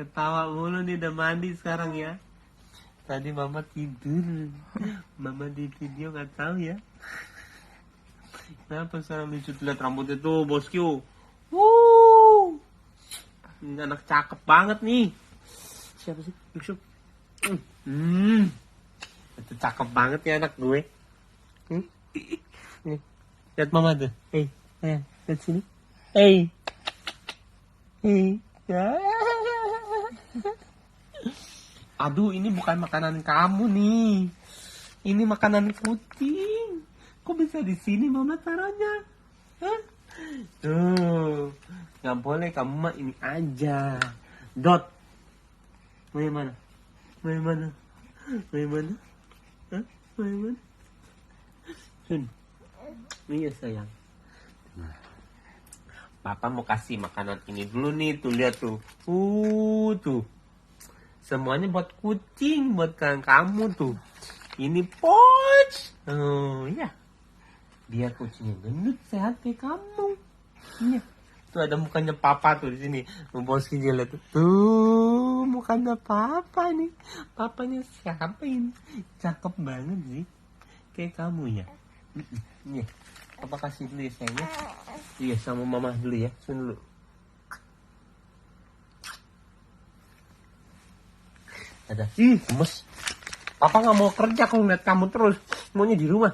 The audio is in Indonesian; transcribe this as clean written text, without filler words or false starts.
Ketawa mulu nih, udah mandi sekarang ya. Tadi mama tidur. Mama di video nggak tahu ya. Kenapa sekarang lucu, lihat rambutnya tuh bosku. Ini anak cakep banget nih. Siapa sih? Yusuf. Itu cakep banget ya anak gue. Nih, lihat mama tuh. Lihat sini. Aduh, ini bukan makanan kamu nih. Ini makanan kucing. Kok bisa di sini mama taruhnya? Hah? Tuh, nggak boleh, kamu mah ini aja. Dot. Mau yang mana? Mau yang mana? Mau yang mana? Hah? Mau yang mana? Sun. Iya sayang. Papa mau kasih makanan ini dulu nih, tuh lihat tuh. Tuh. Semuanya buat kucing, buat kamu tuh. Ini pouch. Oh iya. Biar kucingnya gendut, sehat kayak kamu. Iya. Tuh ada mukanya papa tuh di sini. Bos kecil lihat tuh. Tuh mukanya papa nih. Papanya siapa ini? Cakep banget sih. Kayak kamu ya. Iya. Papa kasih dulu ya sayangnya. Iya, sama mama dulu ya. Sun dulu. Ada. Gemes. Papa nggak mau kerja kalau ngeliat kamu terus. Maunya di rumah.